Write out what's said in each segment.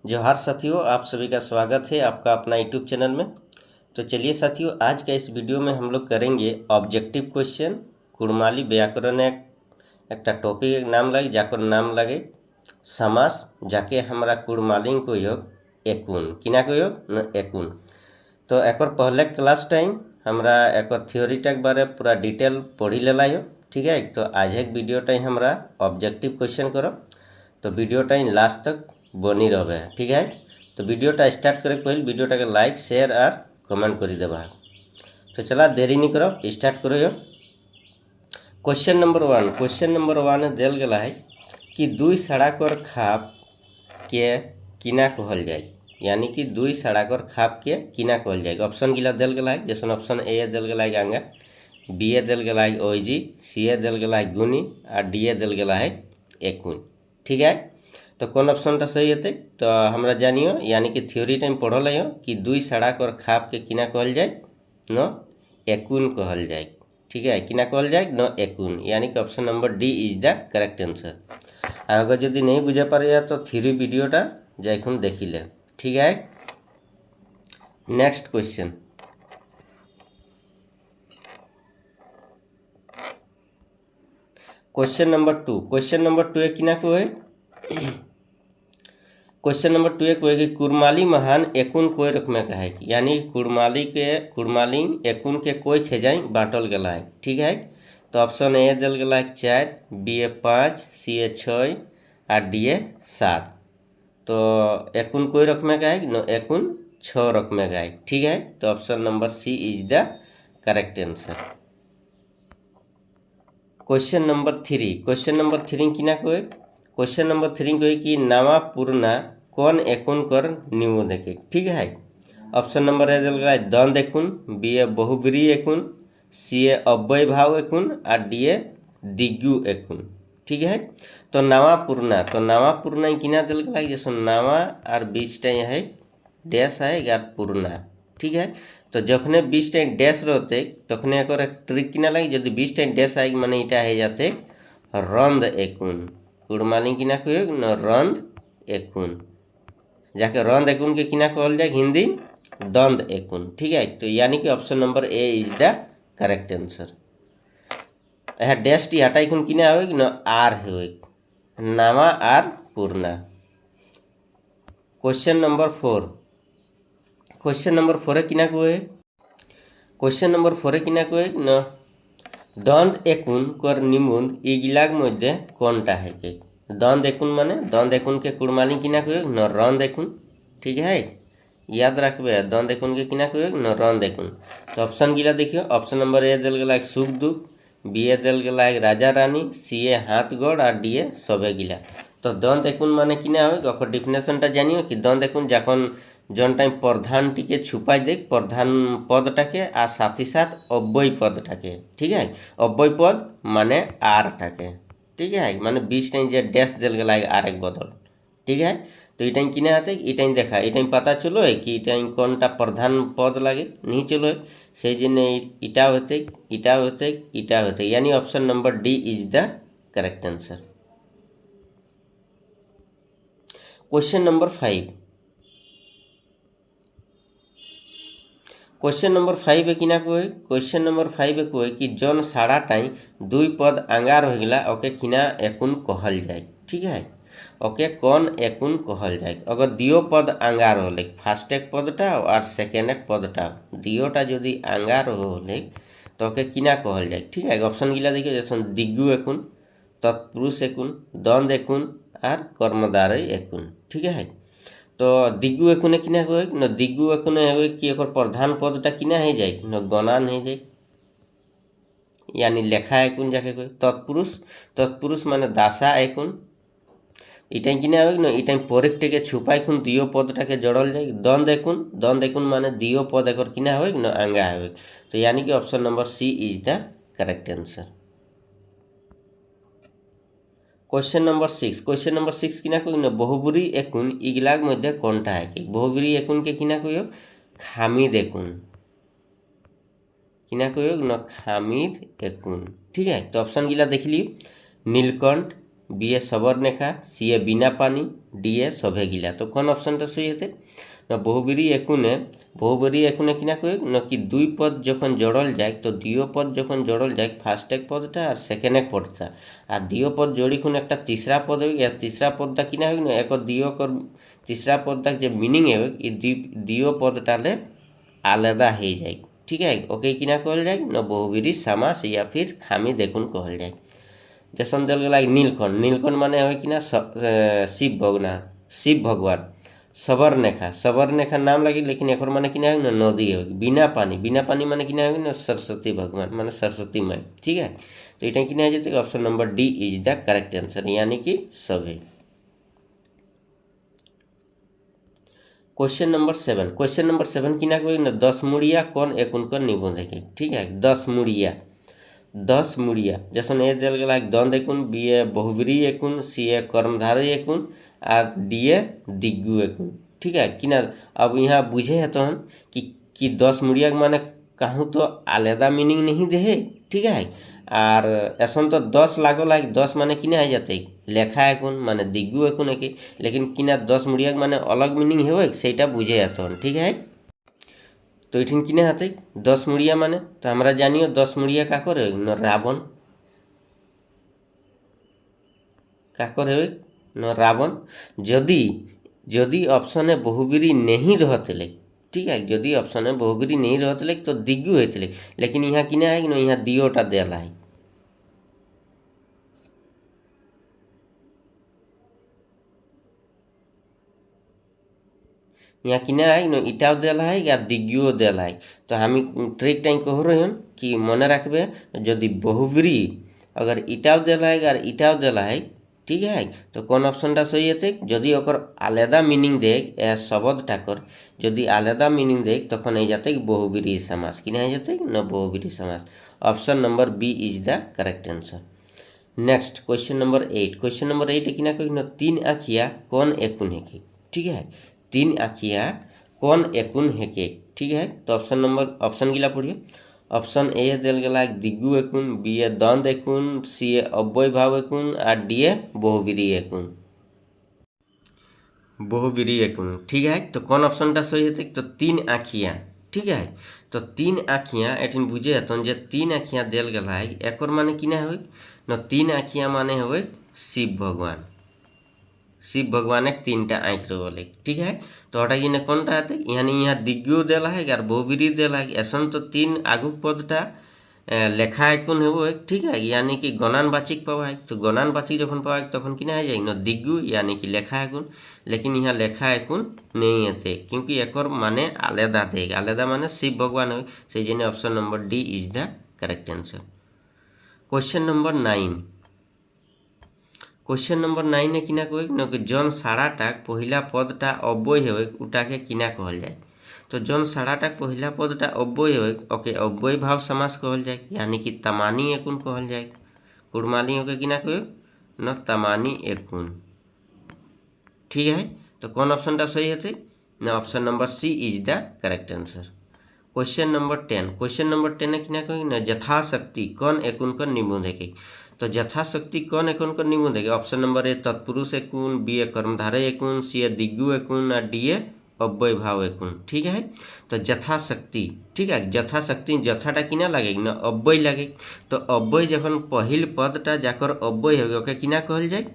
जोहार साथियों, आप सभी का स्वागत है आपका अपना यूट्यूब चैनल में। तो चलिए साथियों, आज का इस वीडियो में हम लोग करेंगे ऑब्जेक्टिव क्वेश्चन कुड़माली व्याकरण एक टॉपिक नाम लगे जाकर नाम लगे समास जाके हमारा कुड़माली को योग एकुन किना को योग न एकुन। तो एक पहले क्लास टाइम हमारा एक थ्योरी टक बारे पूरा डिटेल पढ़ी लेला यो, ठीक है। तो आज एक वीडियो टाइम हमारा ऑब्जेक्टिव क्वेश्चन करो, तो वीडियो टाइम लास्ट तक बनी रहे, ठीक है। तो वीडियोटा स्टार्ट करे पहले वीडियोटा के लाइक शेयर और कमेंट कर देवा। तो चला देरी नहीं करो, स्टार्ट करो यो। क्वेश्चन नंबर वन दिल गला है कि दुई सड़क और खाप के किना कहल जाए, यानी कि दुई सड़क और खाप के किना कहल जाए। ऑप्शन गिला दिल गला है, जैसे ऑप्शन ए दिल गला है गंगा, बी ए दिल गला है ओइजी, सी ए दिल गला है गुनी और डी ए दिल गला है एकुन, ठीक है। तो कौन ऑप्शनटा सही होते तो हमरा जानियो, यानी कि थ्योरी टाइम पढ़ल है कि दुई सड़क और खाप के किना कहल जाए न एकुन कहल जाए, ठीक है। किना कहल जाए न एकुन, यानी कि option number D is the correct answer. और अगर जदि नहीं बुझे पारे तो थ्योरी वीडियोटा जाइखुन देखी ले, ठीक है। Next question, question number two किना कहे। क्वेश्चन नंबर टू कोई कि कुड़माली महान एकुन कोई रकमे कहे, यानी कुड़माली एकुन के कोई खेजाई बांटल गला है, ठीक है। तो ऑप्शन ए दिल गला है 4, बी ए 5, सी ए 6 और डी ए 7। तो एकुन कोई रकमे कहे न एकुन 6 रकमे कहे, ठीक है। तो option number C is the correct answer. Question number three किना कोई। क्वेश्चन नंबर 3 कोई कि नवा पुरना कौन एकुन कर निमो देखे, ठीक है। ऑप्शन नंबर ए दिल गला दंद एकुन, बी ए बहुब्री एकुन, सी ए अव्यय भाव एकुन और डी ए दिग्गु एकुन, ठीक है। तो नवा पुरना किना दिल गला जैसे नवा और बीच टाइम है डैश है यार पुरना, ठीक है। तो जखने बीच टाइम डैश रहते तखने एक ट्रिक किना लगे, यदि बीच टाइम डैश आए माने इटा है जाते रंद एकुन, कुड़माली किना कहे न रंद एकुन, जाके रंद एकुन के किना कहल जाए हिंदी दंद एकुन, ठीक है। तो यानी कि option number A is the correct answer. यह डैश टी हटाई खुन किना हो न आर हो नामा आर पूर्णा। क्वेश्चन नंबर 4 किना कहे। क्वेश्चन नंबर 4 किना कहे न दंद एकुन कर निमुंद इगिलाग मध्य कोनटा है के। दंद एकुन माने दंद एकुन के कुड़माली किना कहे न रंद एकुन, ठीक है। याद रखबे दंद एकुन के किना कहे न रंद एकुन। तो ऑप्शन गिला देखियो, ऑप्शन नंबर ए दिल गला सुख दुख, बी ए दिल गला राजा रानी, सी ए हाथ गड़ और डी ए सबे गिला। तो दंत एकुन माने किना हो डिफिनेशनटा जानियो कि दंत एकुन जखन जन टाइम प्रधान टीके छुपाई दे प्रधान पदटाके और साथ ही साथ अव्यय पदटाके, ठीक है। अव्यय पद माने आरटाके, ठीक है, माने बीच टाइम जे डैश दिल गला आर एक बदल, ठीक है। तो ये किना आते ये देखा ये पता चलो है कि कौनटा प्रधान पद लगे नहीं चलो है से जिन्ने इटा होते यानी option number D is the correct answer. Question number 5 किना कहे। क्वेश्चन नंबर 5 कहे कि जन साड़ा टाई दुई पद आंगार हो गला ओके किना एकुन कहल जाए, ठीक है। ओके कौन एकुन कहल जाए। अगर दियो पद आंगार होले फार्स्ट एक पदटा और सेकेंड एक पदटा दियोटा यदि आंगार होले तो ओके किना कहल जाए, ठीक है। ऑप्शन गिला देखिए जैसे दिग्गु एकुन, तत्पुरुष एकुन, दंद एकुन और कर्मदार एकुन, ठीक है। तो दिग्गु एकुने किना कहे न दिग्गु एकुने हो कि एक प्रधान पदटा किना है जाए न गणान है जाए, यानी लेखा एकुन जाके कहे। तत्पुरुष माने दासा एकुन इटाई किना हो न इटाई परीक्षटे छुपाई खुन दियो पदटाके जड़ल जाए। दंद एकुन माने दियो पद एक किना हो न आंगा हो। तो यानी कि option number C is the correct answer. Question number 6 किना कहे न बहुब्री एकुन इगलाग मध्य कोनटा है कि। बहुब्री एकुन के किना कहे खामिद एकुन, किना कहे न खामिद एकुन, ठीक है। तो ऑप्शन गिला देख ली नीलकंठ, बी ए सबर नेखा सी ए बिना पानी डी ए सभे गिला। तो कौन ऑप्शनটা সই হতে না বহুবেরি একুনে কিনা কই না কি দুই পদ যখন জড়ল যায় তো দ্বিতীয় পদ যখন জড়ল যায় ফার্স্ট এক পদটা আর সেকেন্ড এক পদটা আর দ্বিতীয় পদ জড়িখুন একটা तीसरा पद हो गया तीसरा पदটা কিনা हो ना एक द्वितीय कर तीसरा पदটা যে মিনিং है ये द्वितीय पदटाले आलादा हो जाए। ठीक है ओके किना कहल जाए ना बहुब्रीहि समास या फिर खामी देखुन कहल जाए। जैसन दिल गला नीलकंठ माने हो कि ना शिव भगवान सबर नेखा नाम लगी लेकिन एक माने कि ना नदी हो बिना पानी माने कि ना हो सरस्वती भगवान माने सरस्वती माई। ठीक है तो ये कि जाते option number D is the correct answer यानी कि सभी। क्वेश्चन नंबर 7 कि ना कोई 10 मुड़िया कौन एक उनकर निबंध है। ठीक है 10 मुड़िया जैसे ए दिल गला द्वंद एकुन बी ए बहुब्रीहि एकुन सी ए कर्मधारय एकुन और डी ए दिग्गु एकुन। ठीक है कि ना अब यहाँ बुझे है तो कि 10 मुड़िया माने कहूँ तो आलादा मीनिंग नहीं दे है। ठीक है और ऐसा तो 10 लागो लाग 10 माने कि है जाते लेखा एकुन माने दिग्गु एकुन एक लेकिन कि ना 10 मुड़िया माने अलग मीनिंग है सेटा बुझे जाते। ठीक है तो ये कि हाथे 10 मुड़िया माने तो हमारा जानियो 10 मुड़िया काकर है न रावण काकर है न रावण जदि ऑप्शन है बहुब्रीहि नहीं रहते। ठीक है जदि ऑप्शन है बहुब्रीहि नहीं रहते तो दिग्गु होते लेकिन यहाँ कि है न यहाँ दियोटा देला है। यहाँ कि है न इटाओ देला है या दिग्गुओ देला है। तो हम ट्रिक टाइम कह रहे हैं कि मने रखबे जदि बहुब्रीहि अगर इटाओ देला है और इटाओ देला है। ठीक है तो कौन ऑप्शनटा सही है जदि ओकर आलादा मीनिंग दे शब्दटाकर जदि आलादा मीनिंग दे तखन हो जाते बहुब्रीहि समास कि नहीं जाते न बहुब्रीहि समास। Option number B is the correct answer. Next question number 8 कि ना कोई 3 आँखिया कौन एकुन है के। ठीक है 3 आँखिया कौन एकुन है के। ठीक है तो ऑप्शन गिला पढ़िए। ऑप्शन ए दिल गला दिग्गु एकुन बी ए द्वंद एकुन सी ए अव्यय भाव एकुन और डी ए बहुब्रीहि एकुन। ठीक है तो कौन ऑप्शनटा सही है तो 3 आँखिया। ठीक है तो 3 आँखिया एठिन बुझे हतन जे 3 आँखिया दिल गला है एक माने कि हो न 3 आँखिया माने हो शिव भगवान एक 3टा आँख रहे। ठीक है तो हटा ये कौनटा है यानी यहाँ दिग्गु देला है और बहुब्रीहि देला है ऐसा तो 3 आगु पदटा लेखा एकुन हो। ठीक है यानी कि गणानवाचिक पावा है तो गणानवाचिक जब पावा तक कि जाए न दिग्गु यानी कि लेखा एकुन लेकिन यहाँ लेखा एकुन नहीं है क्योंकि एक माने आलादा थे आलादा माने शिव भगवान हो से जने option number D is the correct answer. Question number 9 ने किना कोई न जन साड़ाटाक पहिला पदटा अव्यय हो उटाके किना कहल जाए। तो जन साड़ाटाक पहिला पदटा अव्यय हो ओके अव्यय भाव समास कहल जाए यानी कि तमानी एकुन कहल जाए। कुड़माली होके किना कोई न तमानी एकुन। ठीक है तो कौन ऑप्शनटा सही है न option number C is the correct answer. Question number 10 ने किना कोई न यथाशक्ति कौन एकुन कर निबंध है तो यथाशक्ति कौन एकुन कर निबंध है। ऑप्शन नंबर ए तत्पुरुष एकुन बी ए कर्मधारय एकुन सी ए दिग्गु एकुन और डी ए अव्यय भाव एकुन। ठीक है तो यथाशक्ति। ठीक है यथाशक्ति यथाटा किना लगे न अव्यय लगे तो अव्यय जखन पहिल पदटा जाकर अव्यय हो ओके किना कहल जाए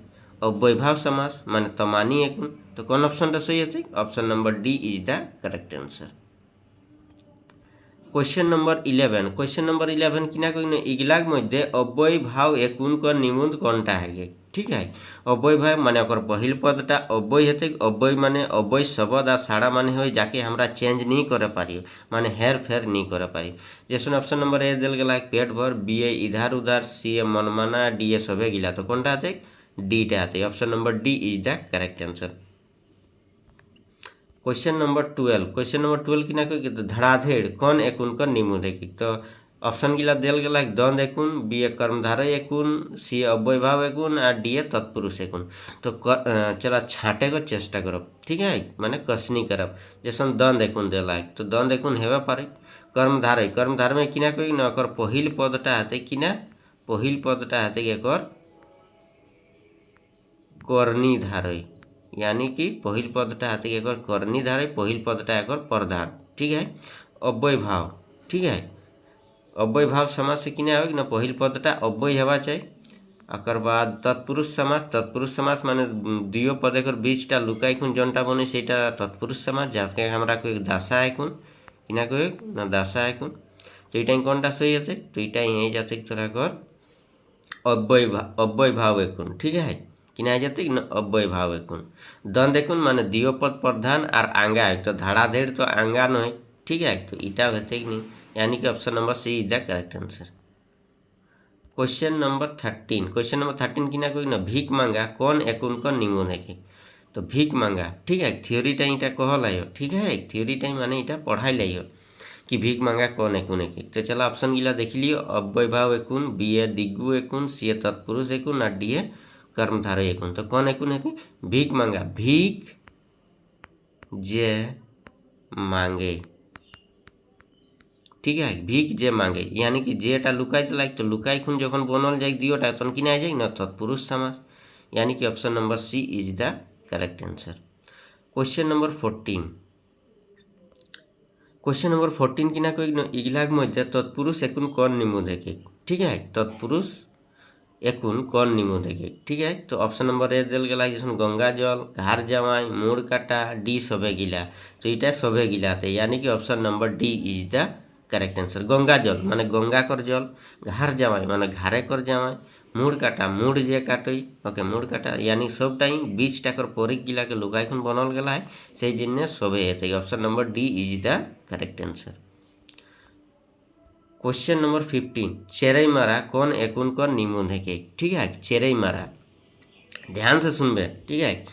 अव्यय भाव समास माने तमानी एकुन। तो कौन ऑप्शनटा सही है option number D is the correct answer. Question number 11 किना कोई इगलाग मध्य अव्यय भाव एकुन कर निबंध कौनटा है। ठीक है अव्यय भाव माने ओकर पहिल पदटा अव्यय हेते अव्यय माने अव्यय शब्द आ साड़ा माने हो जाके हमरा चेंज नहीं करे पारियो माने हेर फेर नहीं करे पारी। जैसे ऑप्शन नंबर ए दिल गला पेट भर बी ए इधर उधर सी ए मनमाना डी ए सभे गिला। तो कौनटा है डीटा है option number D is the correct answer. Question number 12 कि ना कोई तो धड़ाधड़ कौन एकुन कर निबंध है। तो ऑप्शन गिला दिल गला द्वंद एकुन बी ए कर्मधारय एकुन सी ए अव्यय भाव एकुन और डी ए तत्पुरुष एकुन। तो चला छाटे को चेष्टा करब। ठीक है माने कसनी करब जैसे द्वंद एकुन दिला है तो द्वंद एकुन हेबे पारे कर्मधारय में किना कोई न पहिल पदटा हाथे किना पहिल पदटा हाथे एकर कर्णी धारई, यानी कि पहिल पदटा हाथी एक कर्णी धारई, पहिल पदटा एक प्रधान। ठीक है। अव्यय भाव, ठीक है, अव्यय भाव समास से किना हो ना पहिल पदटा अव्यय हवा चाहिए। अकर बाद तत्पुरुष समास, तत्पुरुष समास माने दुयो पद एक बीचटा लुकाई खुन जनटा बने सेटा तत्पुरुष समास, जाके हमरा को एक दासा आइकुन किना को एक ना दासा आइकुन। तो इटा कोनटा सही होते, तो इटा यही जाते तोरा कर अव्यय भाव एकुन। ठीक है, किना जाते ना अव्यय भाव एकुन। दंड एकुन माने दियो पद प्रधान और आंगा है, तो धड़ाधड़ तो आंगा नहीं। ठीक है, तो इटा होते नहीं, यानी कि option number C is the correct answer. Question number 13, question number 13 किना कोई ना भीख मांगा कौन एकुन को निमन है। तो भीख मांगा, ठीक है, थ्योरी टाइम इटा कहल आयो। ठीक है, थ्योरी टाइम माने इटा पढ़ाई लाइयो कि भीख मांगा कौन एकुन है। तो चलो ऑप्शन गिला देख लियो, अव्यय भाव एकुन, बी ए दिग्गु एकुन, सी ए तत्पुरुष एकुन और डी ए कर्मधारय एकुन। तो कौन एकुन है? भीख मांगा, भीख जे मांगे। ठीक है, भीख जे मांगे, यानी कि जेटा लुकाई लाइक तो लुकाई खुन जखन बनल जाए दियोटा तन किना आ जाए ना तत्पुरुष समास, यानी कि option number C is the correct answer. Question number 14, question number 14 किना कोई इगलाग मध्य तत्पुरुष एकुन कौन निमो देखे। ठीक है, तत्पुरुष एकुन कौन निमो देखे। ठीक है, तो ऑप्शन नंबर ए दिल गला जैसे गंगा जल, घार जमाई, मूड़ काटा, डी सभे गिला। तो इटा सभे गिलाते, यानी कि option number D is the correct answer. Ganga जल माने गंगा कर जल, घार जमाई माने घारे कर जमाई, मूड़ काटा मूड़ जे काटई। ओके, मूड़ काटा यानी सब टाइम बीच टाकर परिक गिला के लुगाई खुन बनल गला है, से जिन्ने सभे हेते। Option number D is the correct answer. Question number 15, Cherai मारा कौन एकुन कर निमन है के। ठीक है, चेरई मारा ध्यान से सुनबे। ठीक है,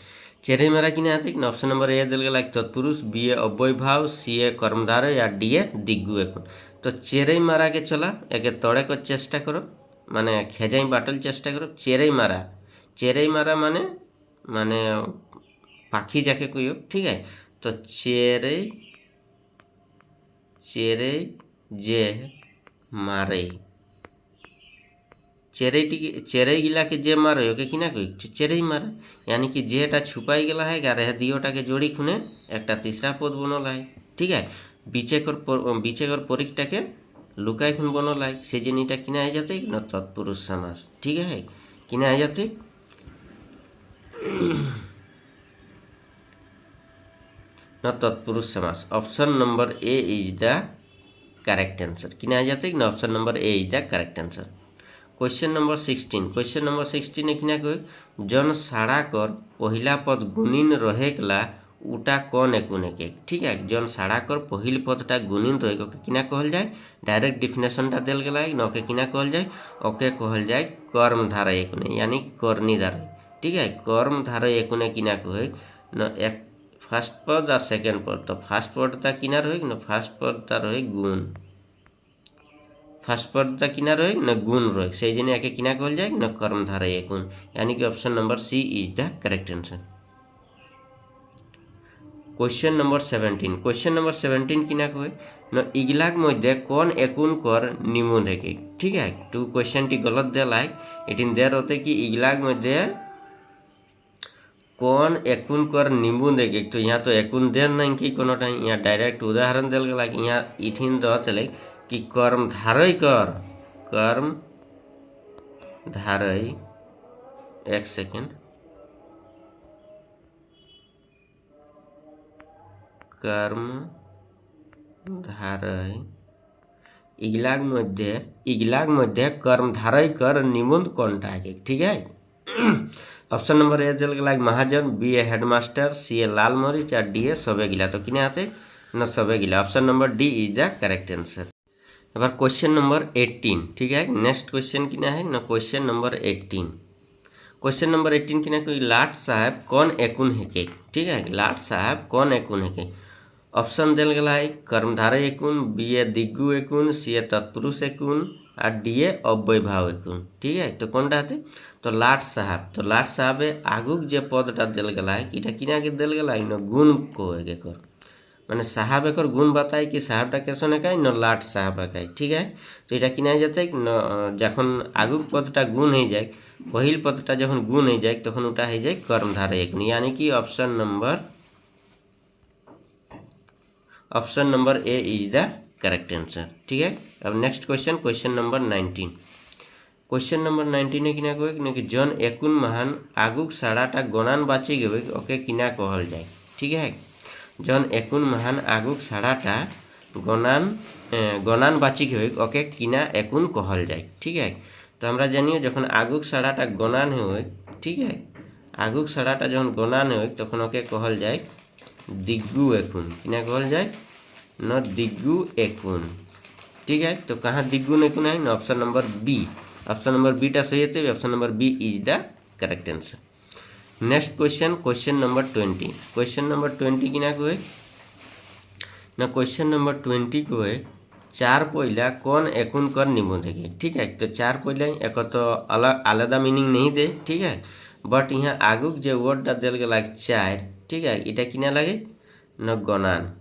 चेरई मारा किना आते ना ऑप्शन नंबर ए दिल गला तत्पुरुष, बी ए अव्यय भाव, सी ए कर्मधारय या डी ए दिग्गु एकुन। तो चेरई मारा के चला एके तड़े को चेष्टा करो, माने खेजाई बाटल चेष्टा करो। चेरई मारा, चेरई मारा माने माने पाखी जाके कोई। ठीक है, तो चेरई चेरई जे मारे, चेरई गिला के जे मारे ओके किना कोई चेरई मारा, यानी कि जेटा छुपाई गला है गारे दियोटा के जोड़ी खुने एक तीसरा पद बनल है। ठीक है, बीचे कर परिकटा के लुकाई खुन बनल है, से जिनिटा किना आ जाते न तत्पुरुष समास। ठीक है, किना आ जाते न तत्पुरुष समास। Option number A is the correct answer. किना आ जाते न option number A is the correct answer. Question number 16, question number 16 किना कोई जन साड़ा कर पहिला पद गुणिन रहेला उटा कौन एकुन एक। ठीक है, जन साड़ा कर पहिल पदटा गुणिन रहे ओके किना कहल जाए, डायरेक्ट डिफिनेशनटा दिल गला है न, ओके किना कहल जाए, ओके कहल जाए कर्मधारय एकुन, यानी कर्णी धारय। ठीक है, कर्मधारय एकुन किना कहे न एक फर्स्ट पद और सेकेंड पद। तो फर्स्ट पदटा किना रहे न, फर्स्ट पदटा रहे गुण, फर्स्ट पदटा किना रहे न गुण रहे, से जने आके किना कहल जाए न कर्मधारय एकुन, यानी कि option number C is the correct answer. Question number 17, question number 17 किना कहे न इगलाग मध्य कौन एकुन कर निमन है। ठीक है, टू क्वेश्चन टी गलत दे लाइक इट इन देर होते कि इगलाग मध्य कौन एकुन कर निम्बुन देखे। तो यहाँ तो एकुन देन नहीं कि कोनो टाइम, यहाँ डायरेक्ट उदाहरण दिल गला यहाँ इठिन दे कि कर्मधारय कर, कर्मधारय एक सेकेंड, कर्मधारय इगलाग मध्य कर्मधारय कर निबंध कौनटा है। ठीक है, ऑप्शन नंबर ए दिल गला महाजन, बी ए हेडमास्टर, सी ए लाल मरीच और डी ए सबे गिला। तो किने आते न सबे गिला, option number D is the correct answer. अब क्वेश्चन नंबर 18। ठीक है, नेक्स्ट क्वेश्चन किना है न क्वेश्चन नंबर 18, क्वेश्चन नंबर 18 किना कोई लाट साहब कौन एकुन है के। ठीक है, लाट साहब कौन एकुन है के। ऑप्शन दिल गला है कर्मधारय एकुन, बी ए दिग्गु एकुन, सी ए तत्पुरुष एकुन और डी ए अव्यय भाव एकुन। ठीक है, तो कौनटा आते तो लाट साहब, तो लाट साहब आगुक जे पदटा दिल गला है कि किना के दिल गला है न गुण को कर माने साहब एक गुण बताए कि साहबटा कैसन एकाई न लाट साहब एकाई। ठीक है, तो ये किना जाते न जखन आगुक पदटा गुण हो जाए पहिल पदटा जखन गुण हो जाए तखन ओटा हो जाए कर्मधारय एक गुण, यानी कि option number A is the correct answer. ठीक है, अब next question, question number 19। Question number 19 किना कहे कि जन एकुन महान आगुक साड़ाटा गणान बाची गए ओके किना कहल जाए। ठीक है, जन एकुन महान आगुक साड़ाटा गणान बाची गए ओके किना एकुन कहल जाए। ठीक है, तो हमरा जानिए जखन आगुक साड़ाटा गणान हो, ठीक है, आगुक साड़ाटा जखन गणान हो तखन ओके कहल जाए दिग्गु एकुन। किना कहल जाए न दिग्गु एकुन। ठीक है, तो कहाँ दिग्गु एकुन है न option number B. Option number बीटा सही है, option number B is the correct answer. Next question, question number 20। Question number 20 किना कहे न क्वेश्चन नंबर 20 को है चार पहला कौन एकुन कर निबंध है। ठीक है, तो चार पहला एक तो अलग आलादा मीनिंग नहीं दे। ठीक है, बट यहाँ आगुक जो वर्डटा दिल गला चार, ठीक है, इटा किना लगे न गणान।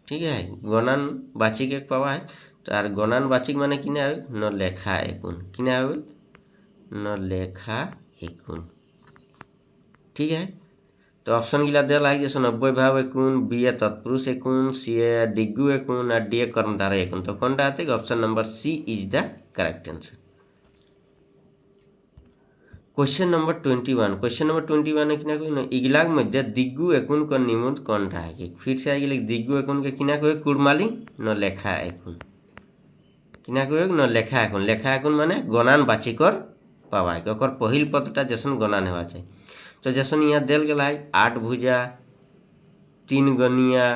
ठीक है, गणान बाचिक एक पावा है, तो आर गणान बाचिक माने किना है न लेखा एकुन। किना है न लेखा एकुन। ठीक है, तो ऑप्शन गिला दिला है जैसे अव्यय भाव एकुन, बी ए तत्पुरुष एकुन, सी ए दिग्गु एकुन और डी ए कर्मधारय एकुन। तो कौन टा है option number C is the correct answer. Question number 21। Question number 21 किना कहे इगलाग मध्य दिग्गु एकुन का निमुद कौन टा है। फिर से आगे दिग्गु एकुन के किना कहे कुड़माली न लेखा एकुन। किना कहे न लेखा एकुन। लेखा एकुन माने गणान बाचिकर पावा है, ओकर पहिल पदटा जैसन गणान होवा चाहिए। तो जैसन यहाँ दिल गला है 8 भुजा, 3 गनिया,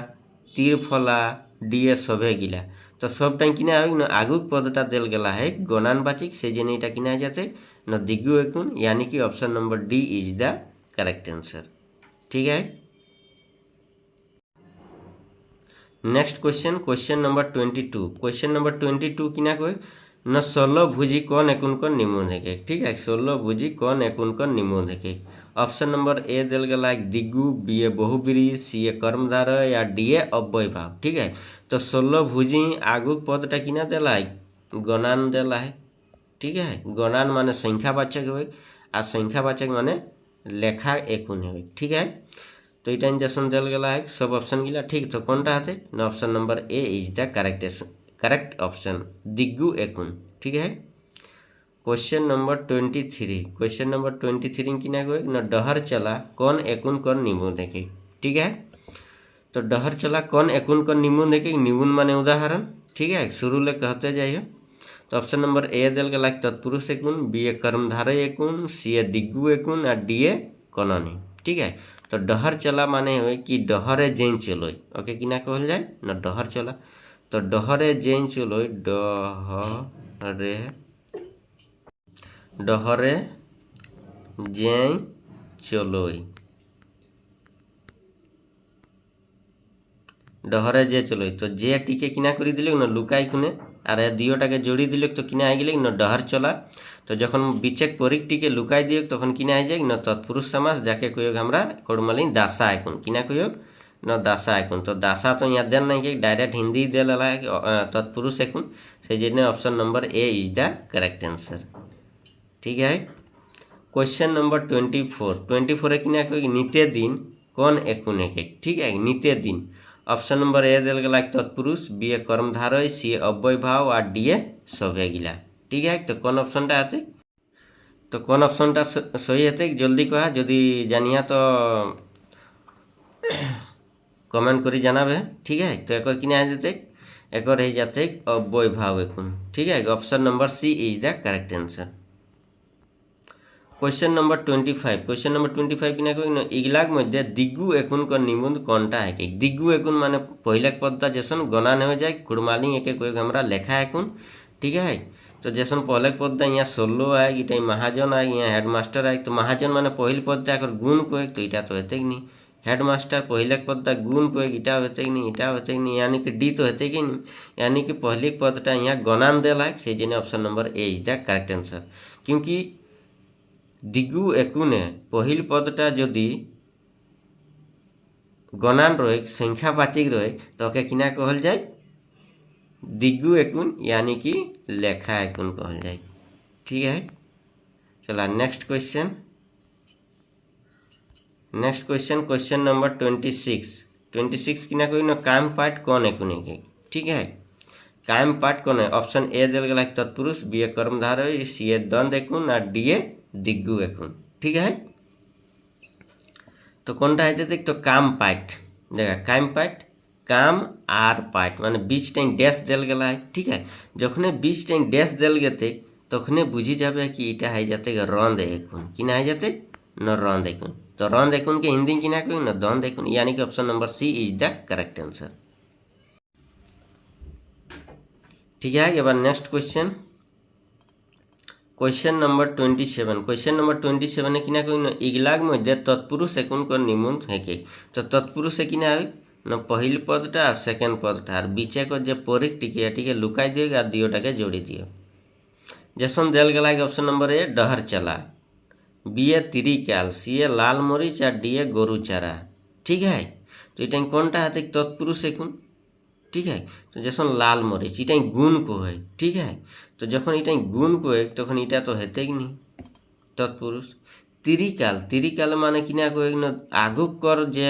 तीर फला, डीए सभे गिला। तो सब टाइम किना है न आगुक पदटा दिल गला है गणान बाचिक, से जने इटा किना जाते न दिग्गु एकुन, यानी कि option number D is the correct answer. ठीक है, next question, question number 22। Question number 22 किना कहे न 16 भुजी कौन एकुन कर निमुंद है। ठीक है, 16 भुजी कौन एकुन कर निमुंद है। ऑप्शन नंबर ए दिल गला दिग्गु, बी ए बहुब्री, सी ए कर्मधारय या डी ए अव्यय भाव। ठीक है, तो 16 भुजी आगुक पदटा किना दिला है गणान दिला है। ठीक है, गणान माने संख्यावाचक हो और संख्यावाचक माने लेखा एकुन है। ठीक है, तो इटा जैसन दिल गला है सब ऑप्शन गिला। ठीक, तो कौन टा है न option number A is the correct option दिग्गु एकुन। ठीक है, क्वेश्चन नंबर 23। क्वेश्चन नंबर 23 किना कहे न डहर चला कौन एकुन कर निमुंद है। ठीक है, तो डहर चला कौन एकुन कर निमुंद है। निमुन माने उदाहरण। ठीक है, शुरू ले कहते जाइए। तो ऑप्शन नंबर ए दिल गला तत्पुरुष एकुन, बी ए कर्मधारय एकुन, सी ए दिग्गु एकुन और डी ए कननी। ठीक है, तो डहर चला माने हो कि डहरे जेन चलोय। ओके, किना कहल जाए न डहर चला। तो डहरे जेन चलोय, डहरे जेन चलोय, डहरे जे चलोय। तो जे टीके किना करी दिले न लुकाई खुने और दियोटाके जोड़ी दिले तो किना आ गए न डहर चला। तो जखन बीचेक परिक टीके लुकाई दिए तखन किना आ जाए न तत्पुरुष समास, जाके कहियो हमरा कोड़मली दासा एकुन। किना कहियो न दासा एकुन। तो दासा तो यहाँ देल नहीं कि डायरेक्ट हिंदी दिल तत्पुरुष एकुन, से जने option number A is the correct answer. ठीक है, क्वेश्चन नंबर 24 किना कहे नित्य दिन कौन एकुन है। ठीक है, नित्य दिन ऑप्शन नंबर ए दिल गला तत्पुरुष, बी ए कर्मधारय, सी ए अव्यय भाव और डी ए सभे गिला। ठीक है, तो कौन ऑप्शन आते तो कौन ऑप्शन सही है जल्दी कहा जदि जानिया तो कमेंट करी जानाबे। ठीक है, तो एक किना जाते एक हो जाते अव्यय भाव एकुन। ठीक है, option number C is the correct answer. Question number 25। Question number 25 किना कहे इगलाग मध्य दिग्गु एकुन का निबंध कौनटा है। दिग्गु एकुन माने पहले पदता जैसन गणान हो जाए कुड़माली एक कोई हमरा लेखा एकुन। ठीक है, तो जैसन पहले पदता यहाँ 16 आए, इटा महाजन आए, यहाँ हेडमास्टर आए। तो महाजन माने पहले पदता अगर गुण को एक, तो इटा तो होते कि नहीं। हेडमास्टर पहले पदता गुण को एक, इटा होते कि नहीं, इटा होते कि नहीं, यानी कि डी तो होते कि नहीं, यानी कि पहले पदटा यहाँ गणान दिला है, से जने option number A is the correct answer. क्योंकि दिग्गु एकुने पहिल पदटा जदि गणान रहे संख्यावाचक रहे तो ओके किना कहल जाए दिग्गु एकुन यानी कि लेखा एकुन कहल जाए। ठीक है, चला नेक्स्ट क्वेश्चन। क्वेश्चन नंबर 26 किना कोई न कायम पाठ कौन एकुन एक। ठीक है, कायम पाठ कौन है? ऑप्शन ए दिल गला तत्पुरुष, बी ए कर्मधारय, सी ए द्वंद एकुन और डी ए दिग्गु एकुन। ठीक है, तो कौनटा है तो काम पाठ देखा कायम पाठ काम आर पाठ माने बीच टाइम डैश दिल गला है। ठीक है, जखने बीच टाइम डैश दिल गेते तखने बुझी जाबे कि इटा है जाते रंद एकुन किना है जाते न रंद एकुन। तो रंद एकुन के हिंदी किना कोई न द्वंद एकुन यानी कि option number C is the correct answer. ठीक है, एबार नेक्स्ट क्वेश्चन नंबर 27 किना कोई न इगलाग मध्य तत्पुरुष एकुन को निमुन हेके। तो तत्पुरुष किना है न पहिल पदटा और सेकेंड पदटा और बीचे को जो परीक टिके लुकाई दिए और दियोटाके जोड़ी दियो। जैसन दिल गला ऑप्शन नंबर ए डहर चला, बी ए तिरिकाल, सी ए लाल मरीच और डी ए गरु चारा। ठीक है, तो इटा कौनटा है तत्पुरुष एकुन। ठीक है, तो जैसन लाल मरीच इटा गुण को है। ठीक है, तो जखन इटा गुण को है तखन इटा तो हेते कि नहीं तत्पुरुष। तिरिकाल माने किना को न आगुकर जे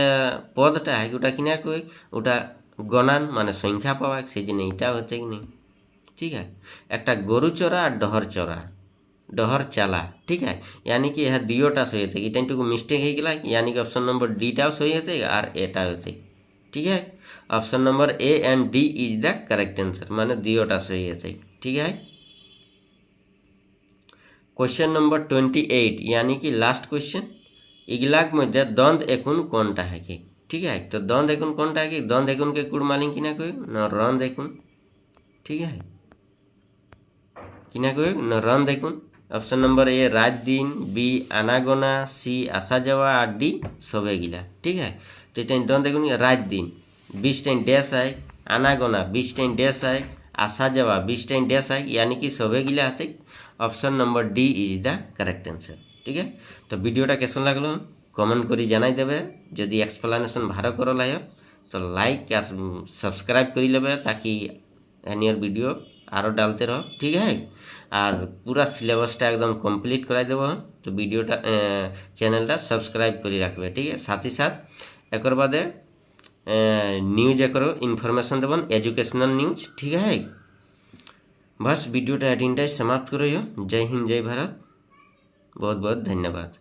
पदटा है ओटा किना को ओटा गणान माने संख्या पावा से जन इटा होते कि नहीं। ठीक है, एक गरु चरा और डहर चला। ठीक है, यानी कि यह दियोटा सही होते इटा मिस्टेक हो गला यानी कि ऑप्शन नंबर डीटाओ सही होते और एटा होते। ठीक है, option number A and D is the correct answer माने दियोटा सही होते। ठीक है, क्वेश्चन नंबर 28 यानी कि लास्ट क्वेश्चन इगलाक मध्य द्वंद एकुन कौनटा है कि। ठीक है, तो द्वंद एकुन कौनटा है कि द्वंद एकुन के कुड़मालिंग किना कोई न रंद एकुन। ठीक है, किना कोई न रंद एकुन। ऑप्शन नंबर ए रात दिन, बी आनागोना, सी आसा जावा और डी सबे गिला। ठीक है, तो इटा द्वंद एकुन रात दिन 20 टाइम डैश है, आनागोना 20 टाइम डैश है, आसा जावा 20 टाइम डैश है यानी कि सबे गिला हते option number D is the correct answer. ठीक है, तो वीडियोटा कैसन लागलो कमेंट करी जानाई देबे। जदि एक्सप्लेनेशन भारो करल है तो लाइक और सब्सक्राइब कर लेबे ताकि एनियर वीडियो आरो डालते रहो। ठीक है, और पूरा सिलेबसटा एकदम कमप्लीट कराई देव तो वीडियोटा चैनलटा सब्सक्राइब कर रखबे। ठीक है, साथ ही साथ एक बादे न्यूज एक इनफरमेशन देवन एजुकेशनल न्यूज। ठीक है, बस वीडियोटा एडिंटाई समाप्त करो। जय हिंद जय भारत, बहुत बहुत धन्यवाद।